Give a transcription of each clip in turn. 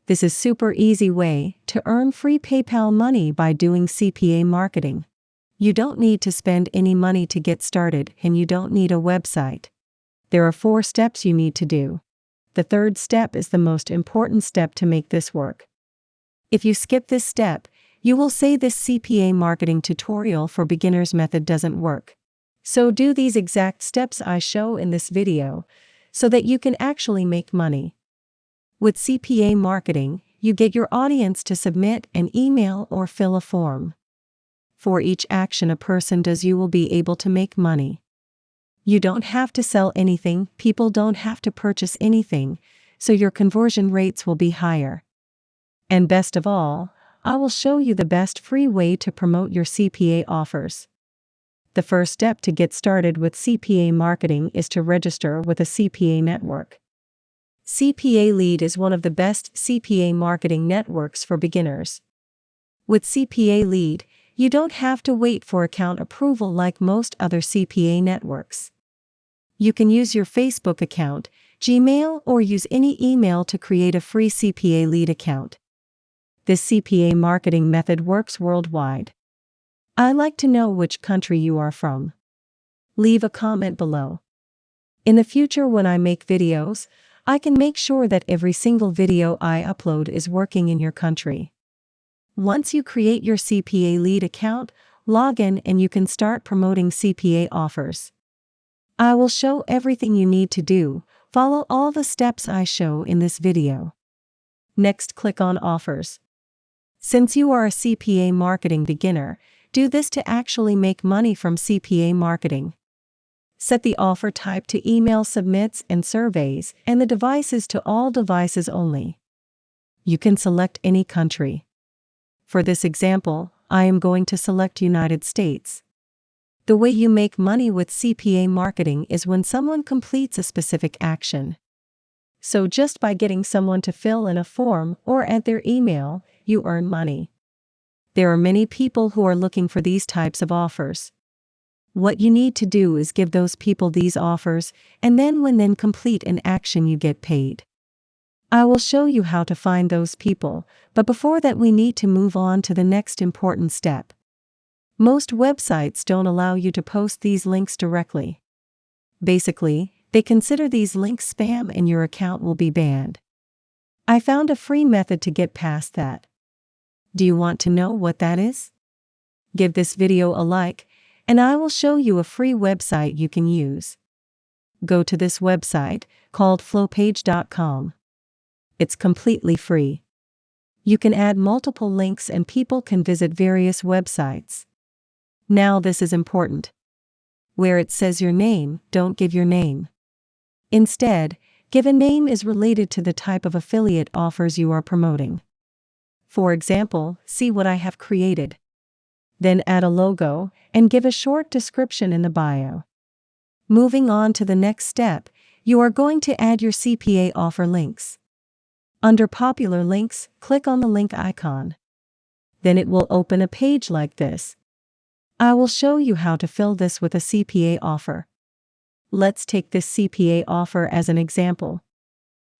This is super easy way to earn free PayPal money by doing CPA marketing. You don't need to spend any money to get started, and you don't need a website. There are 4 steps you need to do. The third step is the most important step to make this work. If you skip this step, you will say this CPA marketing tutorial for beginners method doesn't work. So do these exact steps I show in this video, so that you can actually make money. With CPA marketing, you get your audience to submit an email or fill a form. For each action a person does, you will be able to make money. You don't have to sell anything, people don't have to purchase anything, so your conversion rates will be higher. And best of all, I will show you the best free way to promote your CPA offers. The first step to get started with CPA marketing is to register with a CPA network. CPA Lead is one of the best CPA marketing networks for beginners. With CPA Lead, you don't have to wait for account approval like most other CPA networks. You can use your Facebook account, Gmail, or use any email to create a free CPA Lead account. This CPA marketing method works worldwide. I'd like to know which country you are from. Leave a comment below. In the future, when I make videos, I can make sure that every single video I upload is working in your country. Once you create your CPA Lead account, log in and you can start promoting CPA offers. I will show everything you need to do. Follow all the steps I show in this video. Next, click on Offers. Since you are a CPA marketing beginner, do this to actually make money from CPA marketing. Set the offer type to email submits and surveys, and the devices to all devices only. You can select any country. For this example, I am going to select United States. The way you make money with CPA marketing is when someone completes a specific action. So just by getting someone to fill in a form or add their email, you earn money. There are many people who are looking for these types of offers. What you need to do is give those people these offers, and then when they complete an action you get paid. I will show you how to find those people, but before that we need to move on to the next important step. Most websites don't allow you to post these links directly. Basically, they consider these links spam and your account will be banned. I found a free method to get past that. Do you want to know what that is? Give this video a like, and I will show you a free website you can use. Go to this website, called FlowPage.com. It's completely free. You can add multiple links and people can visit various websites. Now this is important. Where it says your name, don't give your name. Instead, give a name is related to the type of affiliate offers you are promoting. For example, see what I have created. Then add a logo, and give a short description in the bio. Moving on to the next step, you are going to add your CPA offer links. Under Popular Links, click on the link icon. Then it will open a page like this. I will show you how to fill this with a CPA offer. Let's take this CPA offer as an example.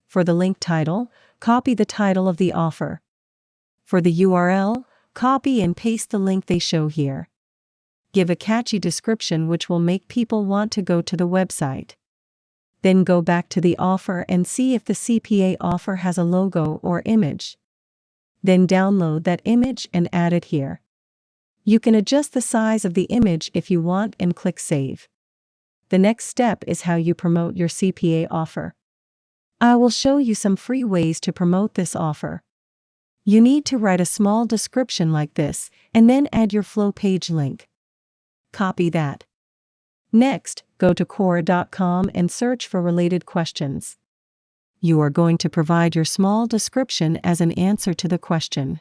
For the link title, copy the title of the offer. For the URL, copy and paste the link they show here. Give a catchy description which will make people want to go to the website. Then go back to the offer and see if the CPA offer has a logo or image. Then download that image and add it here. You can adjust the size of the image if you want and click Save. The next step is how you promote your CPA offer. I will show you some free ways to promote this offer. You need to write a small description like this, and then add your FlowPage link. Copy that. Next, go to Quora.com and search for related questions. You are going to provide your small description as an answer to the question.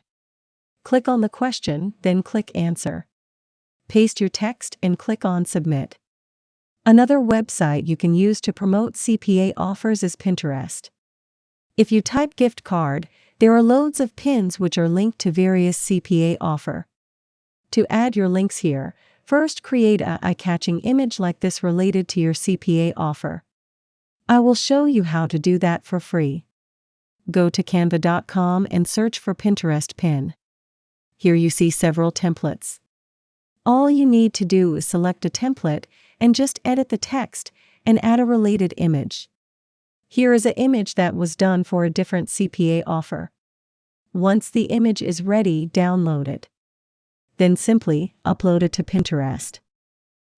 Click on the question, then click Answer. Paste your text and click on Submit. Another website you can use to promote CPA offers is Pinterest. If you type gift card, there are loads of pins which are linked to various CPA offer. To add your links here, first create a eye-catching image like this related to your CPA offer. I will show you how to do that for free. Go to canva.com and search for Pinterest pin. Here you see several templates. All you need to do is select a template and just edit the text and add a related image. Here is an image that was done for a different CPA offer. Once the image is ready, download it. Then simply upload it to Pinterest.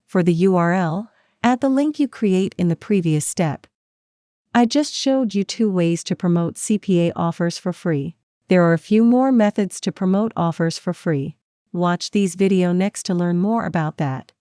For the URL, add the link you create in the previous step. I just showed you 2 ways to promote CPA offers for free. There are a few more methods to promote offers for free. Watch these videos next to learn more about that.